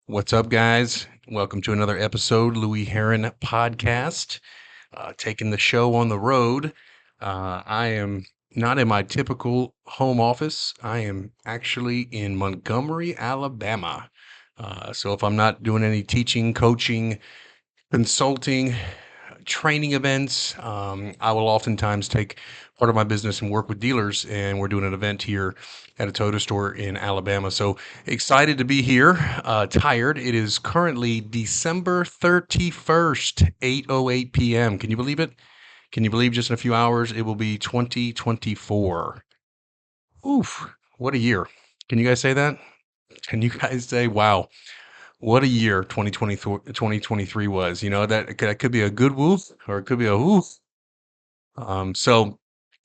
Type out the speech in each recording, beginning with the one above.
What's up, guys? Welcome to another episode, Louie Herron Podcast. Taking the show on the road. I am not in my typical home office. I am actually in Montgomery, Alabama. So if I'm not doing any teaching, coaching, consulting, training events. I will oftentimes take part of my business and work with dealers, and we're doing an event here at a Toyota store in Alabama. So excited to be here. Tired. It is currently December 31st, 8:08 p.m. Can you believe it? Can you believe just in a few hours it will be 2024? Oof, what a year. Can you guys say that? Can you guys say, wow, what a year 2023 was? That could be a good woof or it could be a woof. So,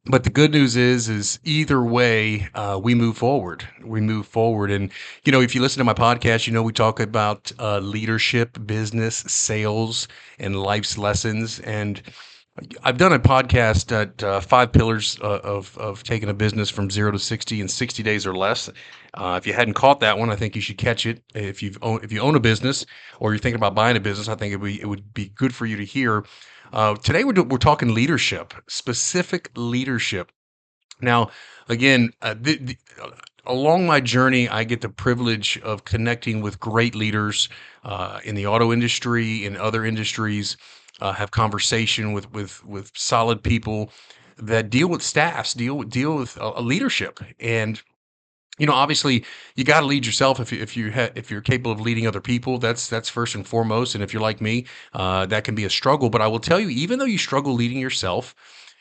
but the good news is either way, we move forward. We move forward, and if you listen to my podcast, we talk about leadership, business, sales, and life's lessons. And I've done a podcast at five pillars of taking a business from 0 to 60 in 60 days or less. If you hadn't caught that one, I think you should catch it. If you own a business or you're thinking about buying a business, I think it would be good for you to hear. Today we're talking leadership, specific leadership. Now, again, along my journey, I get the privilege of connecting with great leaders in the auto industry, in other industries. Have conversation with solid people that deal with staffs, deal with leadership, and obviously, you got to lead yourself if you're capable of leading other people. That's first and foremost. And if you're like me, that can be a struggle. But I will tell you, even though you struggle leading yourself,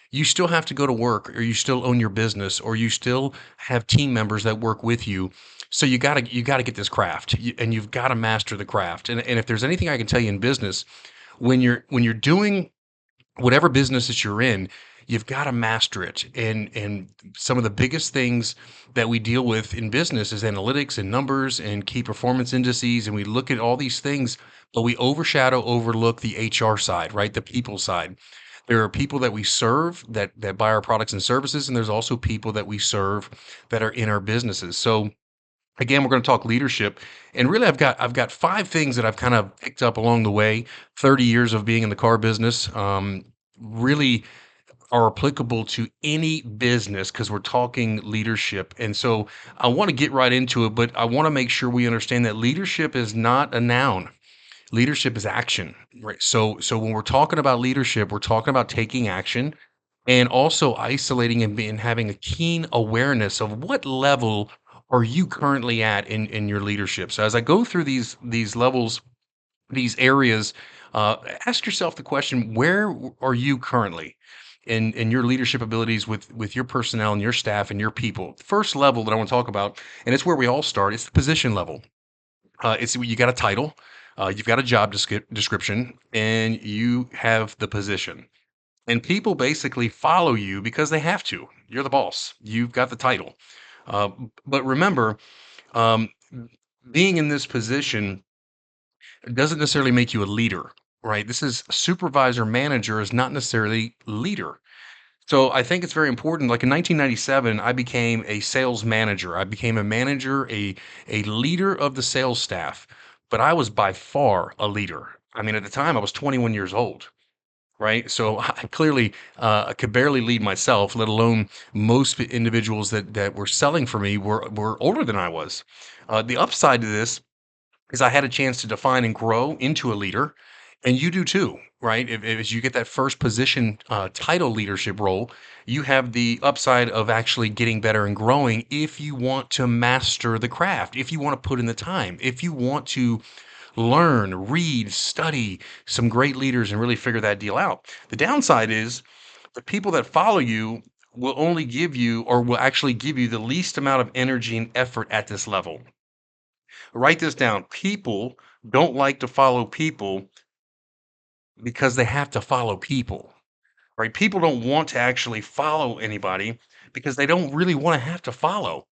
you still have to go to work, or you still own your business, or you still have team members that work with you. So you gotta get this craft, and you've got to master the craft. And if there's anything I can tell you in business, when you're doing whatever business that you're in, you've got to master it. And some of the biggest things that we deal with in business is analytics and numbers and key performance indices. And we look at all these things, but we overlook the HR side, right? The people side. There are people that we serve that buy our products and services, and there's also people that we serve that are in our businesses. So again, we're going to talk leadership, and really, I've got five things that I've kind of picked up along the way. 30 years of being in the car business, really are applicable to any business because we're talking leadership. And so I want to get right into it, but I want to make sure we understand that leadership is not a noun. Leadership is action, right? So when we're talking about leadership, we're talking about taking action and also isolating and having a keen awareness of what level are you currently at in your leadership. So as I go through these levels, these areas, ask yourself the question: where are you currently in your leadership abilities with your personnel and your staff and your people? First level that I want to talk about, and it's where we all start. It's the position level. It's you got a title, you've got a job description, and you have the position. And people basically follow you because they have to. You're the boss. You've got the title. Uh, but remember, um, being in this position doesn't necessarily make you a leader, right? This is supervisor manager is not necessarily leader. So I think it's very important. Like in 1997, I became a sales manager. I became a manager, a leader of the sales staff. But I was by far a leader. I mean, at the time, I was 21 years old, right? So I clearly could barely lead myself, let alone most individuals that were selling for me were older than I was. The upside to this is I had a chance to define and grow into a leader, and you do too, right? If you get that first position title leadership role, you have the upside of actually getting better and growing if you want to master the craft, if you want to put in the time, if you want to learn, read, study some great leaders and really figure that deal out. The downside is the people that follow you will only give you or will actually give you the least amount of energy and effort at this level. Write this down. People don't like to follow people because they have to follow people, right? People don't want to actually follow anybody because they don't really want to have to follow.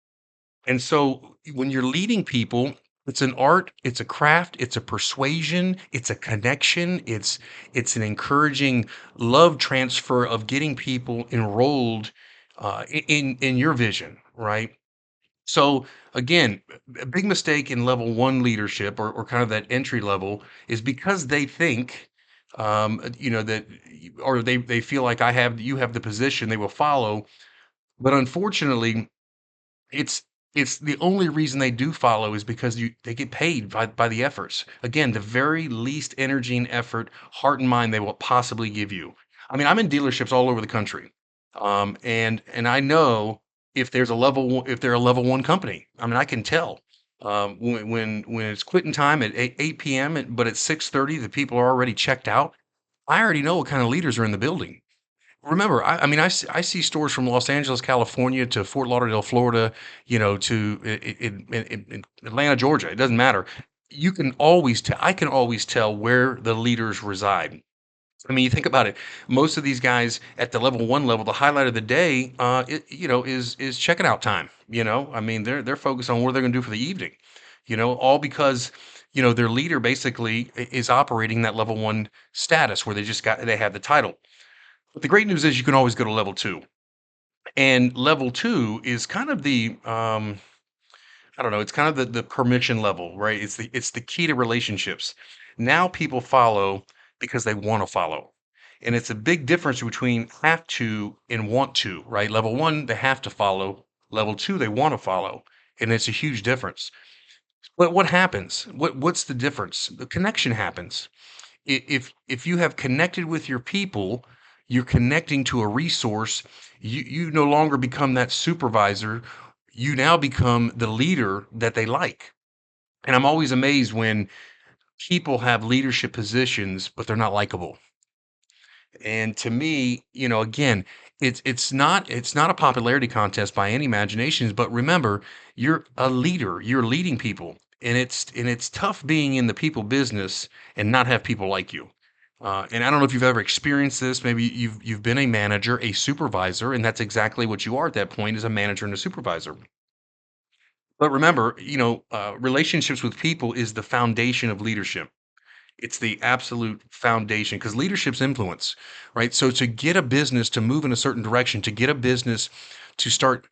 And so when you're leading people, it's an art, it's a craft, it's a persuasion, it's a connection, it's an encouraging love transfer of getting people enrolled in your vision, right? So again, a big mistake in level one leadership or kind of that entry level is because they think, that, or they feel like you have the position, they will follow. But unfortunately, it's it's the only reason they do follow is because they get paid by the efforts. Again, the very least energy and effort, heart and mind they will possibly give you. I mean, I'm in dealerships all over the country, and I know if they're a level one company. I mean, I can tell when it's quitting time at 8 p.m. But at 6:30 the people are already checked out. I already know what kind of leaders are in the building. Remember, I mean, I see stores from Los Angeles, California to Fort Lauderdale, Florida, to in Atlanta, Georgia. It doesn't matter. You can always tell. I can always tell where the leaders reside. I mean, you think about it. Most of these guys at the level one level, the highlight of the day, is checking out time. I mean, they're focused on what they're going to do for the evening. All because their leader basically is operating that level one status where they have the title. But the great news is you can always go to level 2. And level 2 is kind of I don't know, it's kind of the permission level, right? It's the key to relationships. Now people follow because they want to follow. And it's a big difference between have to and want to, right? Level 1 they have to follow, level 2 they want to follow. And it's a huge difference. But what happens? What's the difference? The connection happens. If you have connected with your people, you're connecting to a resource. You no longer become that supervisor. You now become the leader that they like. And I'm always amazed when people have leadership positions, but they're not likable. And to me, again, it's not a popularity contest by any imaginations, but remember, you're a leader. You're leading people. And it's tough being in the people business and not have people like you. And I don't know if you've ever experienced this. Maybe you've been a manager, a supervisor, and that's exactly what you are at that point is a manager and a supervisor. But remember, relationships with people is the foundation of leadership. It's the absolute foundation because leadership's influence, right? So to get a business to move in a certain direction, to get a business to start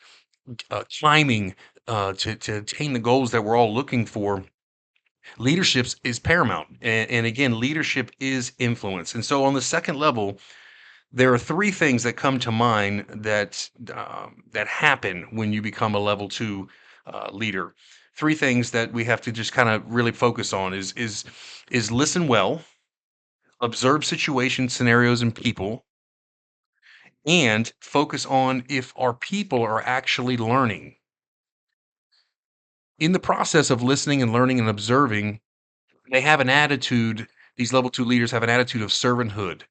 climbing, to attain the goals that we're all looking for, leadership is paramount. And again, leadership is influence. And so on the second level, there are three things that come to mind that happen when you become a level two leader. Three things that we have to just kind of really focus on is listen well, observe situations, scenarios, and people, and focus on if our people are actually learning. In the process of listening and learning and observing, they have an attitude, these level two leaders have an attitude of servanthood,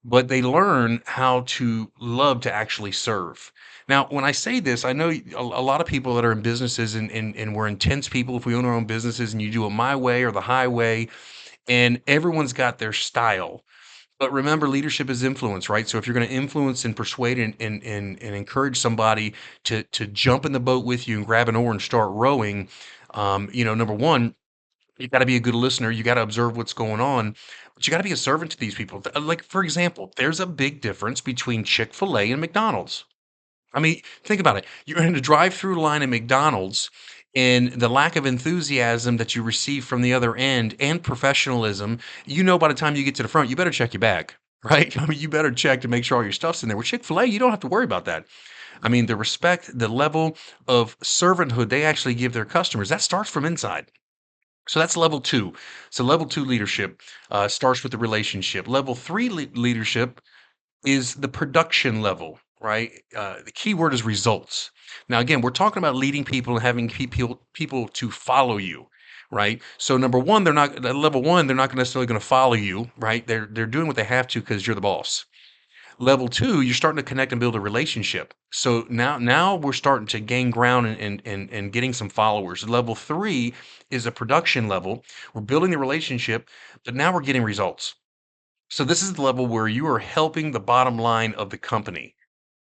but they learn how to love to actually serve. Now, when I say this, I know a lot of people that are in businesses and we're intense people if we own our own businesses and you do it my way or the highway, and everyone's got their style. But remember, leadership is influence, right? So if you're going to influence and persuade and encourage somebody to jump in the boat with you and grab an oar and start rowing, number one, you got to be a good listener. You got to observe what's going on, but you got to be a servant to these people. Like for example, there's a big difference between Chick-fil-A and McDonald's. I mean, think about it. You're in a drive-through line at McDonald's, and the lack of enthusiasm that you receive from the other end and professionalism, by the time you get to the front, you better check your bag, right? I mean, you better check to make sure all your stuff's in there. With Chick-fil-A, you don't have to worry about that. I mean, the respect, the level of servanthood they actually give their customers, that starts from inside. So that's level two. So level two leadership starts with the relationship. Level three leadership is the production level, right? The key word is results. Now, again, we're talking about leading people and having people to follow you, right? So, number one, they're not at level one. They're not necessarily going to follow you, right? They're doing what they have to because you're the boss. Level two, you're starting to connect and build a relationship. So now we're starting to gain ground and getting some followers. Level three is a production level. We're building the relationship, but now we're getting results. So this is the level where you are helping the bottom line of the company.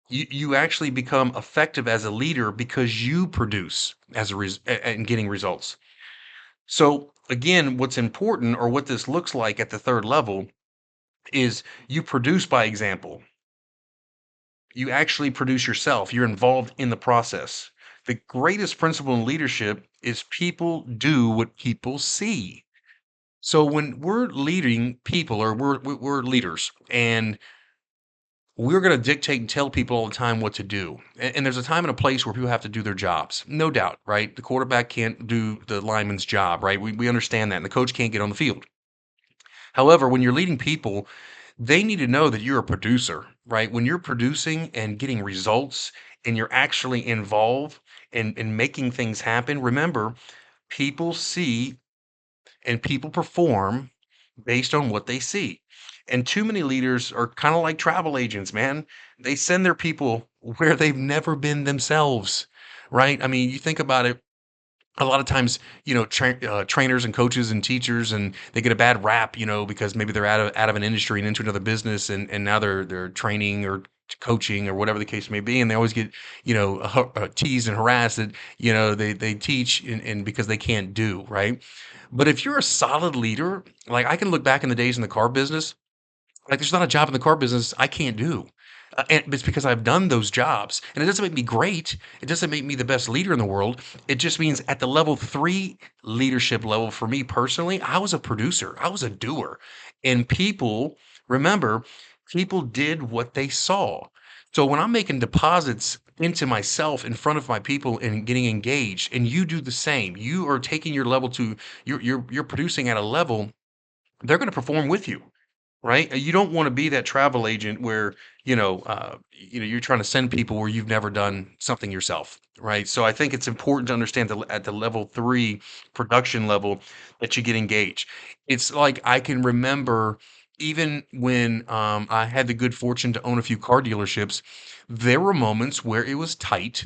You actually become effective as a leader because you produce and getting results. So again, what's important or what this looks like at the third level is you produce by example. You actually produce yourself. You're involved in the process. The greatest principle in leadership is people do what people see. So when we're leading people or we're leaders and we're going to dictate and tell people all the time what to do. And there's a time and a place where people have to do their jobs. No doubt, right? The quarterback can't do the lineman's job, right? We understand that. And the coach can't get on the field. However, when you're leading people, they need to know that you're a producer, right? When you're producing and getting results and you're actually involved in making things happen, remember, people see and people perform based on what they see. And too many leaders are kind of like travel agents, man. They send their people where they've never been themselves, right? I mean, you think about it, a lot of times, trainers and coaches and teachers, and they get a bad rap, because maybe they're out of an industry and into another business, and now they're training or coaching or whatever the case may be, and they always get teased and harassed that they teach and because they can't do right. But if you're a solid leader, like I can look back in the days in the car business, like, there's not a job in the car business I can't do. And it's because I've done those jobs. And it doesn't make me great. It doesn't make me the best leader in the world. It just means at the level 3 leadership level for me personally, I was a producer. I was a doer. And people, remember, people did what they saw. So when I'm making deposits into myself in front of my people and getting engaged, and you do the same, you are taking your level to you're producing at a level, they're going to perform with you. Right? You don't wanna be that travel agent where, you're trying to send people where you've never done something yourself, right? So I think it's important to understand at the level 3 production level that you get engaged. It's like I can remember even when, I had the good fortune to own a few car dealerships, there were moments where it was tight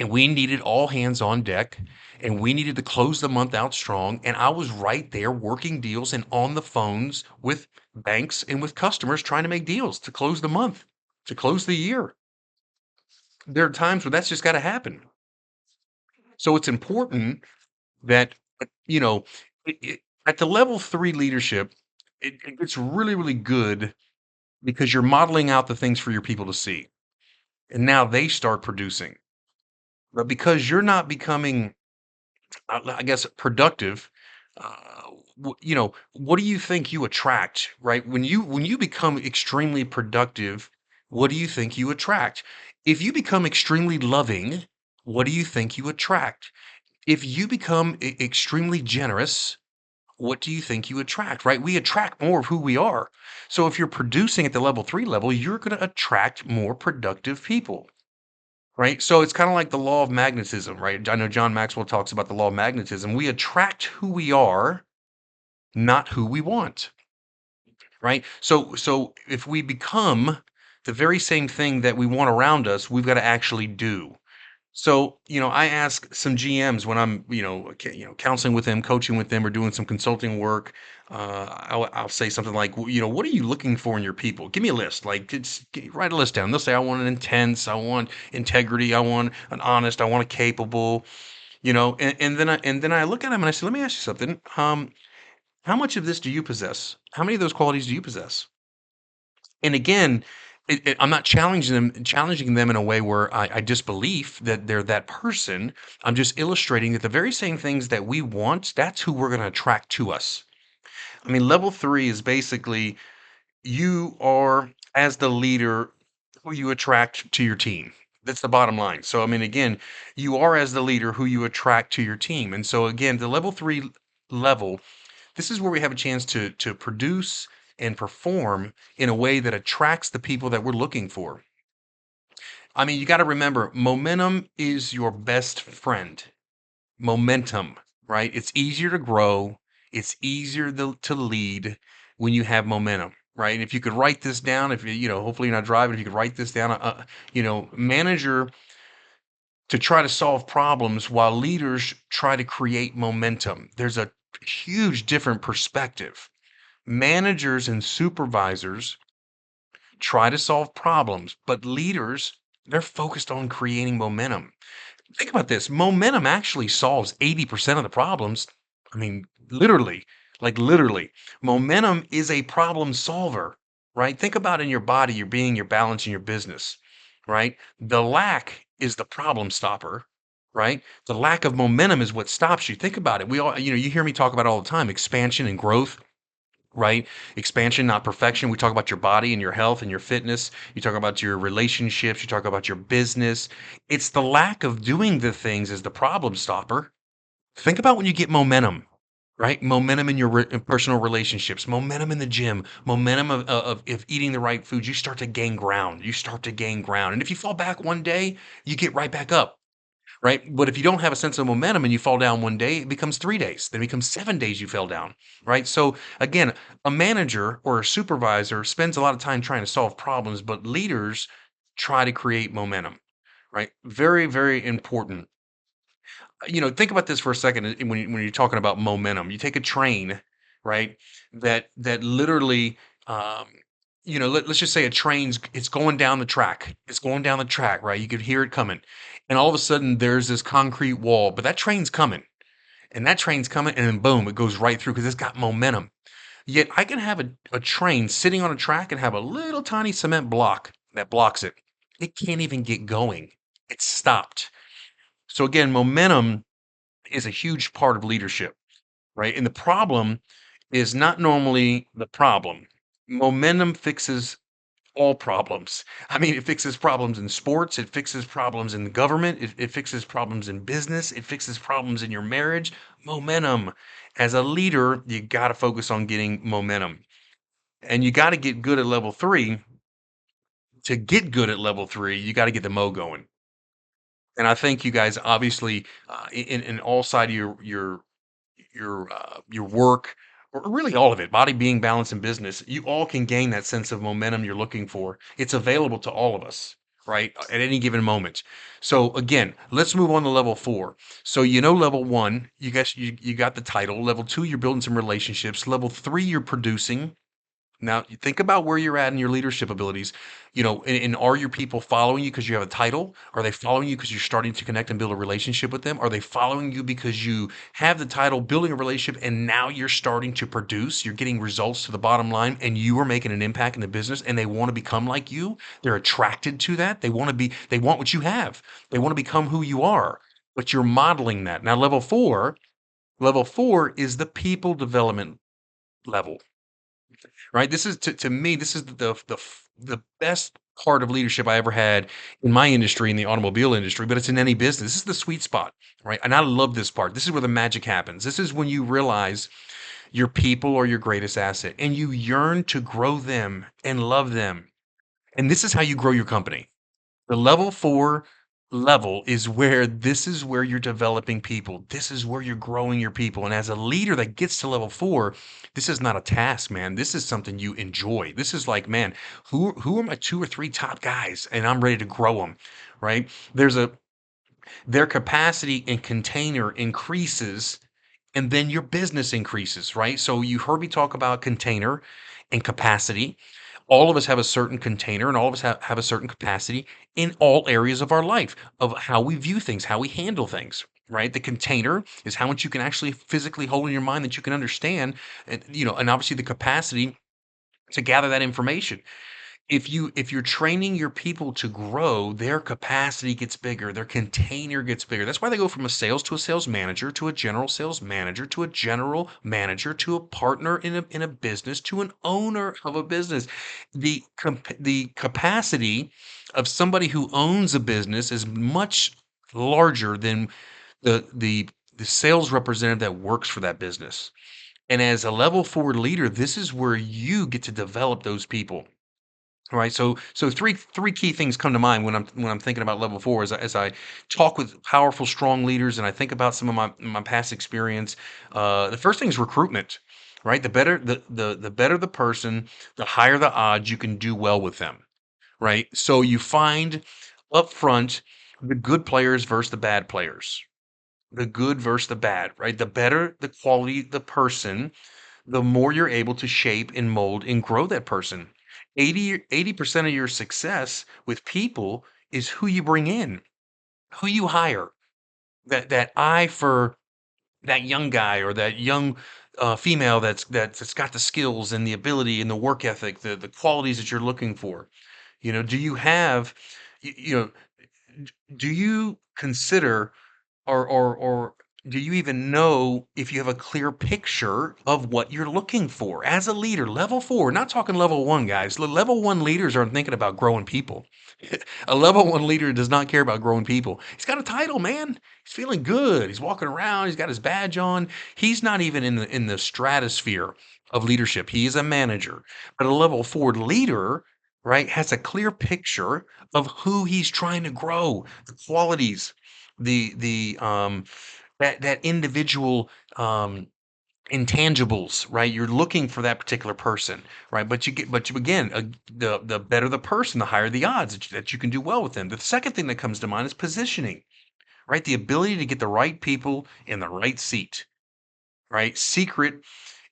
and we needed all hands on deck and we needed to close the month out strong, and I was right there working deals and on the phones with banks and with customers trying to make deals to close the month, to close the year. There are times where that's just got to happen. So it's important that you know at the level 3 leadership, it gets really really good because you're modeling out the things for your people to see, and now they start producing. But because you're not becoming, I guess, productive. What do you think you attract, right? When you become extremely productive, what do you think you attract? If you become extremely loving, what do you think you attract? If you become extremely generous, what do you think you attract, right? We attract more of who we are. So if you're producing at the level 3 level, you're going to attract more productive people. Right? So it's kinda like the law of magnetism, right? I know John Maxwell talks about the law of magnetism. We attract who we are, not who we want, right? So if we become the very same thing that we want around us, we've gotta actually do. So, I ask some GMs when I'm, counseling with them, coaching with them, or doing some consulting work. I'll say something like, "What are you looking for in your people? Give me a list. Like, write a list down." They'll say, "I want an intense. I want integrity. I want an honest. I want a capable." And then I look at them and I say, "Let me ask you something. How much of this do you possess? How many of those qualities do you possess?" And again, I'm not challenging them in a way where I disbelief that they're that person. I'm just illustrating that the very same things that we want, that's who we're going to attract to us. I mean, level 3 is basically you are, as the leader, who you attract to your team. That's the bottom line. So, I mean, again, you are, as the leader, who you attract to your team. And so, again, the level 3 level, this is where we have a chance to produce and perform in a way that attracts the people that we're looking for. I mean, you got to remember, momentum is your best friend. Momentum, right? It's easier to grow, it's easier to lead when you have momentum, right? And if you could write this down, if hopefully you're not driving, if you could write this down, manager to try to solve problems while leaders try to create momentum. There's a huge different perspective. Managers and supervisors try to solve problems, but leaders, they're focused on creating momentum. Think about this. Momentum actually solves 80% of the problems. I mean, literally, like literally. Momentum is a problem solver, right? Think about in your body, your being, your balance, and your business, right? The lack is the problem stopper. right? The lack of momentum is what stops you. Think about it. We all, you hear me talk about it all the time, expansion and growth, right? Expansion, not perfection. We talk about your body and your health and your fitness. You talk about your relationships. You talk about your business. It's the lack of doing the things is the problem stopper. Think about when you get momentum, right? Momentum in your in personal relationships, momentum in the gym, momentum of eating the right foods. You start to gain ground. You start to gain ground. And if you fall back one day, you get right back up, right? But if you don't have a sense of momentum and you fall down one day, it becomes 3 days, then it becomes 7 days you fell down, right? So again, a manager or a supervisor spends a lot of time trying to solve problems, but leaders try to create momentum, right? Very, very important. Think about this for a second when you're talking about momentum. You take a train, right? That literally, um, let's just say it's going down the track. It's going down the track, right? You could hear it coming, and all of a sudden there's this concrete wall, but that train's coming, and that train's coming, and then boom, it goes right through because it's got momentum. Yet I can have a train sitting on a track and have a little tiny cement block that blocks it. It can't even get going. It's stopped. So again, momentum is a huge part of leadership, right? And the problem is not normally the problem. Momentum fixes all problems. I mean, it fixes problems in sports, it fixes problems in the government, it fixes problems in business, it fixes problems in your marriage. Momentum. As a leader, you got to focus on getting momentum. And you got to get good at level three. To get good at level three, you got to get the mo going. And I think you guys obviously in all side of your work, or really all of it, body, being, balance, and business, you all can gain that sense of momentum you're looking for. It's available to all of us, right? At any given moment. So again, let's move on to level four. So level one, you guys you got the title. Level two, you're building some relationships. Level three, you're producing. Now, you think about where you're at in your leadership abilities. And are your people following you because you have a title? Are they following you because you're starting to connect and build a relationship with them? Are they following you because you have the title, building a relationship, and now you're starting to produce? You're getting results to the bottom line, and you are making an impact in the business, and they want to become like you. They're attracted to that. They want what you have. They want to become who you are, but you're modeling that. Now, level four is the people development level, right? This is to me, this is the best part of leadership I ever had in my industry, in the automobile industry, but it's in any business. This is the sweet spot, right? And I love this part. This is where the magic happens. This is when you realize your people are your greatest asset and you yearn to grow them and love them. And this is how you grow your company. The level four level is where you're developing people. This is where you're growing your people. And as a leader that gets to level four, this is not a task, man. This is something you enjoy. This is like, man, who are my two or three top guys? And I'm ready to grow them, right? Their capacity and container increases, and then your business increases, right? So you heard me talk about container and capacity. All of us have a certain container and all of us have a certain capacity in all areas of our life, of how we view things, how we handle things, right? The container is how much you can actually physically hold in your mind that you can understand, and obviously the capacity to gather that information. If you're training your people to grow, their capacity gets bigger, their container gets bigger. That's why they go from a sales to a sales manager to a general sales manager to a general manager to a partner in a business to an owner of a business. The capacity of somebody who owns a business is much larger than the sales representative that works for that business. And as a level four leader, this is where you get to develop those people. All right, so three key things come to mind when I'm thinking about level four as I talk with powerful, strong leaders and I think about some of my past experience. The first thing is recruitment, right? The better the person, the higher the odds you can do well with them, right? So you find up front the good players versus the bad players, the good versus the bad, right? The better the quality the person, the more you're able to shape and mold and grow that person. 80% of your success with people is who you bring in, who you hire. That eye for that young guy or that young female that's got the skills and the ability and the work ethic, the qualities that you're looking for. Do you have, you know, do you consider or do you even know if you have a clear picture of what you're looking for as a leader? Level 4, not talking level 1, guys. Level 1 leaders aren't thinking about growing people. A level 1 leader does not care about growing people. He's got a title, man. He's feeling good. He's walking around. He's got his badge on. He's not even in the stratosphere of leadership. He is a manager. But a level 4 leader, right, has a clear picture of who he's trying to grow, the qualities, the that individual intangibles, right? You're looking for that particular person, right? But you again, the better the person, the higher the odds that you can do well with them. The second thing that comes to mind is positioning, right? The ability to get the right people in the right seat, right? Secret,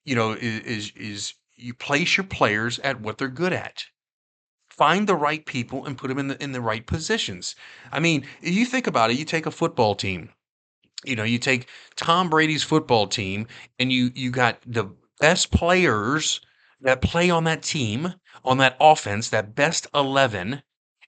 is you place your players at what they're good at. Find the right people and put them in the right positions. I mean, if you think about it, you take a football team. You take Tom Brady's football team and you got the best players that play on that team, on that offense, that best 11,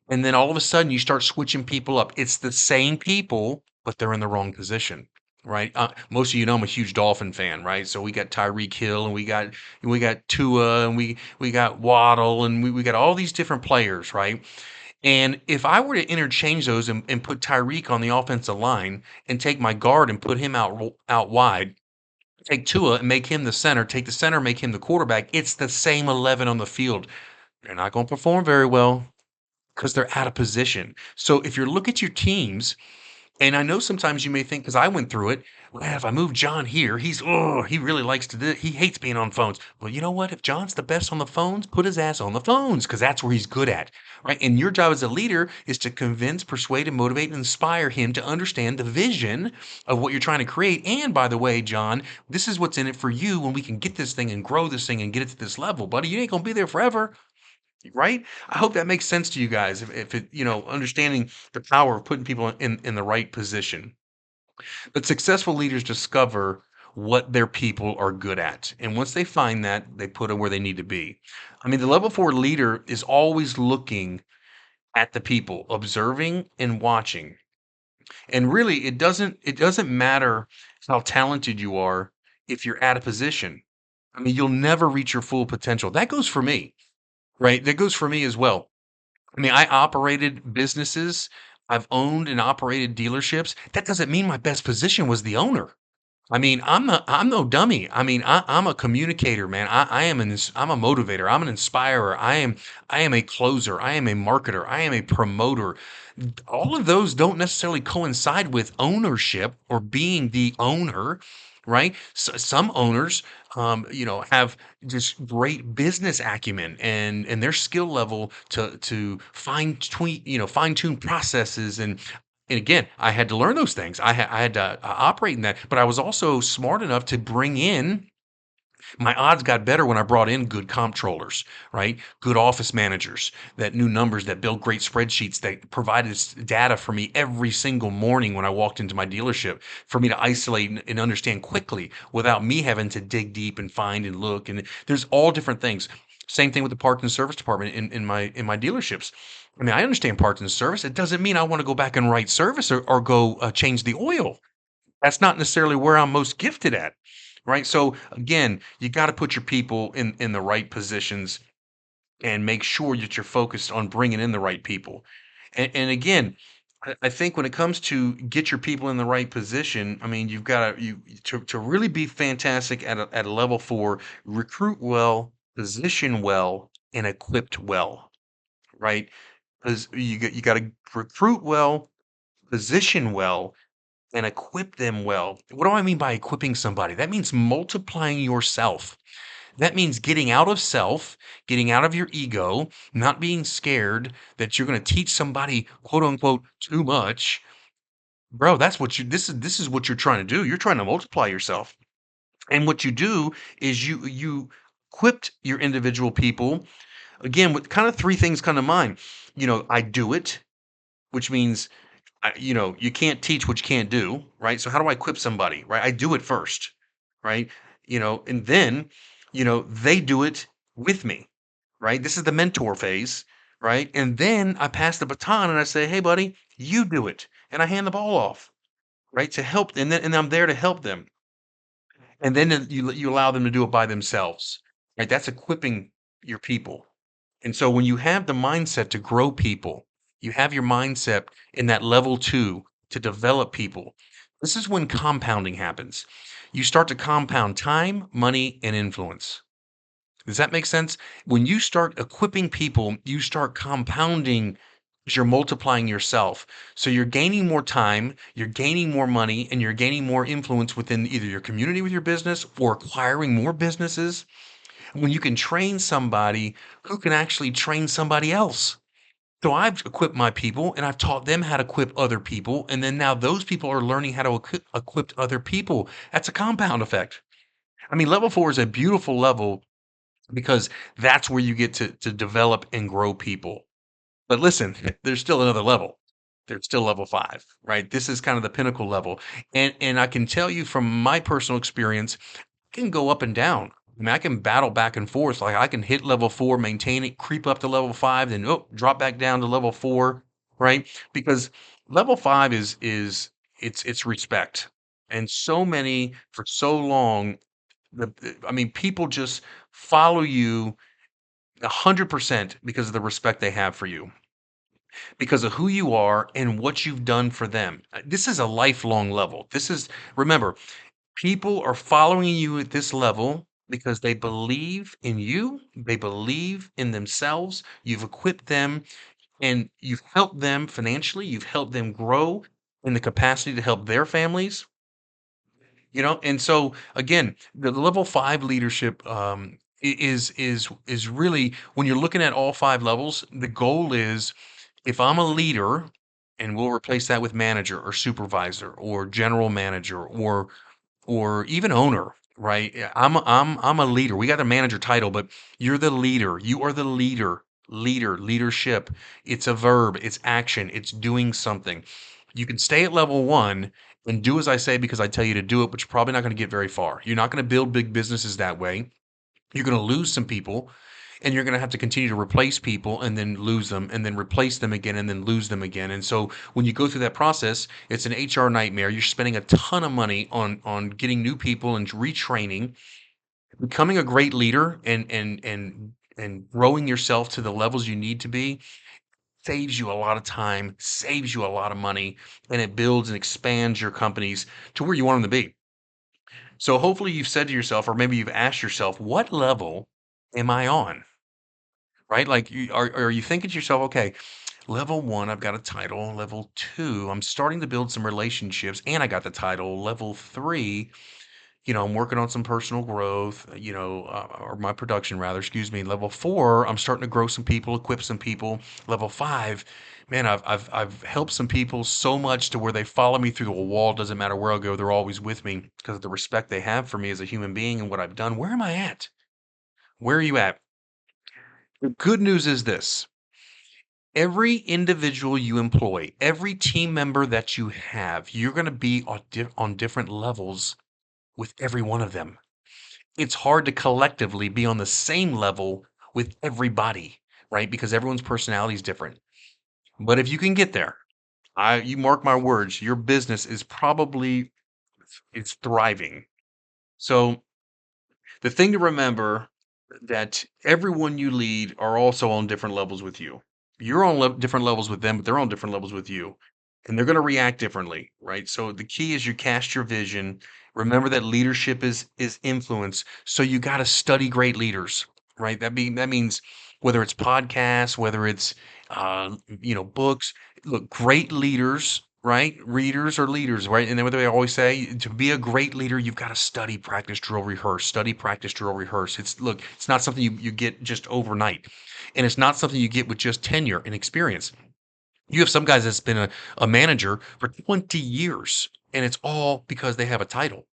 and then all of a sudden you start switching people up. It's the same people, but they're in the wrong position, right? Most of you know I'm a huge Dolphin fan, right? So we got Tyreek Hill and we got Tua and we got Waddle and we got all these different players, right? And if I were to interchange those and put Tyreek on the offensive line and take my guard and put him out wide, take Tua and make him the center, take the center, make him the quarterback, it's the same 11 on the field. They're not going to perform very well because they're out of position. So if you look at your teams, and I know sometimes you may think, because I went through it, well, if I move John here, he really likes to do it. He hates being on phones. Well, you know what? If John's the best on the phones, put his ass on the phones because that's where he's good at, right? And your job as a leader is to convince, persuade, and motivate and inspire him to understand the vision of what you're trying to create. And by the way, John, this is what's in it for you when we can get this thing and grow this thing and get it to this level, buddy. You ain't going to be there forever. Right? I hope that makes sense to you guys. If it, understanding the power of putting people in the right position. But successful leaders discover what their people are good at. And once they find that, they put them where they need to be. I mean, the level 4 leader is always looking at the people, observing and watching. And really, it doesn't matter how talented you are if you're at a position. I mean, you'll never reach your full potential. That goes for me, right? That goes for me as well. I mean, I operated businesses. I've owned and operated dealerships. That doesn't mean my best position was the owner. I mean, I'm no dummy. I mean, I'm a communicator, man. I'm a motivator. I'm an inspirer. I am a closer. I am a marketer. I am a promoter. All of those don't necessarily coincide with ownership or being the owner, right? So, some owners, have just great business acumen and their skill level to fine tune processes and again, I had to learn those things. I had to operate in that, but I was also smart enough to bring in my odds got better when I brought in good comptrollers, right? Good office managers that knew numbers, that built great spreadsheets, that provided data for me every single morning when I walked into my dealership for me to isolate and understand quickly without me having to dig deep and find and look. And there's all different things. Same thing with the parts and service department in my dealerships. I mean, I understand parts and service. It doesn't mean I want to go back and write service or go change the oil. That's not necessarily where I'm most gifted at, right? So again, you got to put your people in the right positions and make sure that you're focused on bringing in the right people. And again, I think when it comes to get your people in the right position, I mean, you've got to really be fantastic at a level 4, recruit well, position well, and equipped well, right? Because you got to recruit well, position well, and equip them well. What do I mean by equipping somebody? That means multiplying yourself. That means getting out of self, getting out of your ego, not being scared that you're going to teach somebody quote unquote too much. Bro, that's what you this is what you're trying to do. You're trying to multiply yourself. And what you do is you equipped your individual people again with kind of three things come to mind. I do it, which means you can't teach what you can't do, right? So how do I equip somebody, right? I do it first, right? And then, they do it with me, right? This is the mentor phase, right? And then I pass the baton and I say, hey, buddy, you do it. And I hand the ball off. right? To help, and I'm there to help them. And then you allow them to do it by themselves, right? That's equipping your people. And so when you have the mindset to grow people, you have your mindset in that level 2 to develop people. This is when compounding happens. You start to compound time, money, and influence. Does that make sense? When you start equipping people, you start compounding 'cause you're multiplying yourself. So you're gaining more time, you're gaining more money, and you're gaining more influence within either your community with your business or acquiring more businesses. When you can train somebody who can actually train somebody else. So I've equipped my people and I've taught them how to equip other people. And then now those people are learning how to equip other people. That's a compound effect. I mean, level 4 is a beautiful level because that's where you get to develop and grow people. But listen, there's still another level. There's still level 5, right? This is kind of the pinnacle level. And I can tell you from my personal experience, can go up and down. I mean, I can battle back and forth. Like I can hit level 4, maintain it, creep up to level 5, then drop back down to level 4, right? Because level 5 is it's respect. And so many for so long, I mean, people just follow you 100% because of the respect they have for you, because of who you are and what you've done for them. This is a lifelong level. This is, remember, people are following you at this level because they believe in you, they believe in themselves, you've equipped them, and you've helped them financially, you've helped them grow in the capacity to help their families. And so again, the level 5 leadership is really, when you're looking at all 5 levels, the goal is, if I'm a leader, and we'll replace that with manager or supervisor or general manager or even owner, right? Yeah, I'm a leader. We got a manager title, but you're the leader. You are the leader. Leadership. It's a verb, it's action, it's doing something. You can stay at level 1 and do as I say because I tell you to do it, but you're probably not going to get very far. You're not going to build big businesses that way. You're going to lose some people, and you're going to have to continue to replace people and then lose them and then replace them again and then lose them again. And so when you go through that process, it's an HR nightmare. You're spending a ton of money on getting new people and retraining. Becoming a great leader and growing yourself to the levels you need to be saves you a lot of time, saves you a lot of money, and it builds and expands your companies to where you want them to be. So hopefully you've said to yourself, or maybe you've asked yourself, what level am I on? Right? Like, are you thinking to yourself, okay, level 1, I've got a title. Level 2, I'm starting to build some relationships and I got the title. Level 3, I'm working on some personal growth, or my production rather, excuse me. Level 4, I'm starting to grow some people, equip some people. Level 5, man, I've helped some people so much to where they follow me through the wall. Doesn't matter where I go, they're always with me because of the respect they have for me as a human being and what I've done. Where am I at? Where are you at? The good news is this: every individual you employ, every team member that you have, you're going to be on different levels with every one of them. It's hard to collectively be on the same level with everybody, right? Because everyone's personality is different. But if you can get there, you mark my words, your business is probably it's thriving. So the thing to remember, that everyone you lead are also on different levels with you. You're on different levels with them, but they're on different levels with you. And they're going to react differently, right? So the key is you cast your vision. Remember that leadership is influence. So you got to study great leaders, right? That means whether it's podcasts, whether it's books. Look, great leaders, right? Readers are leaders, right? And then what do they always say? To be a great leader, you've got to study, practice, drill, rehearse. Study, practice, drill, rehearse. It's not something you get just overnight. And it's not something you get with just tenure and experience. You have some guys that's been a manager for 20 years, and it's all because they have a title.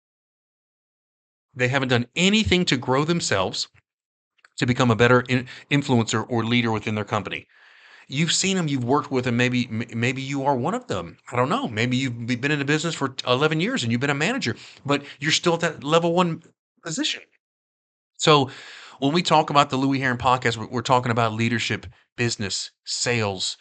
They haven't done anything to grow themselves to become a better influencer or leader within their company. You've seen them, you've worked with them. Maybe you are one of them. I don't know. Maybe you've been in the business for 11 years and you've been a manager, but you're still at that level 1 position. So when we talk about the Louie Herron podcast, we're talking about leadership, business, sales,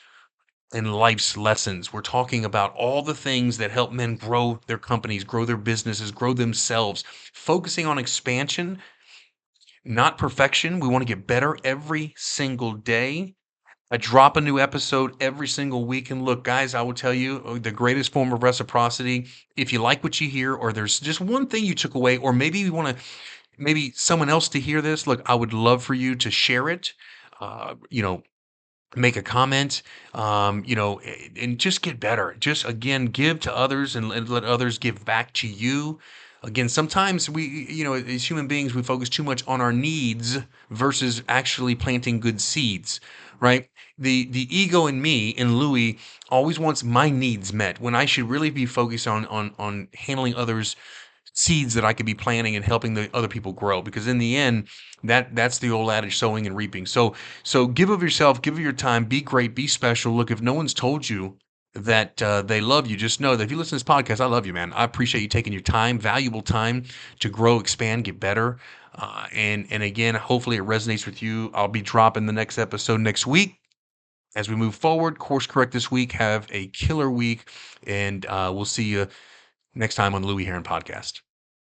and life's lessons. We're talking about all the things that help men grow their companies, grow their businesses, grow themselves, focusing on expansion, not perfection. We want to get better every single day. I drop a new episode every single week. And look, guys, I will tell you the greatest form of reciprocity. If you like what you hear, or there's just one thing you took away, or maybe you want to, maybe someone else to hear this, look, I would love for you to share it. You know, make a comment, and just get better. Just again, give to others and let others give back to you. Again, sometimes we, as human beings, we focus too much on our needs versus actually planting good seeds, right? The ego in me, in Louie, always wants my needs met when I should really be focused on handling others' seeds that I could be planting and helping the other people grow. Because in the end, that's the old adage, sowing and reaping. So give of yourself, give of your time, be great, be special. Look, if no one's told you that they love you, just know that if you listen to this podcast, I love you, man. I appreciate you taking your time, valuable time, to grow, expand, get better. And again, hopefully it resonates with you. I'll be dropping the next episode next week. As we move forward, course correct this week. Have a killer week, and we'll see you next time on the Louie Herron Podcast.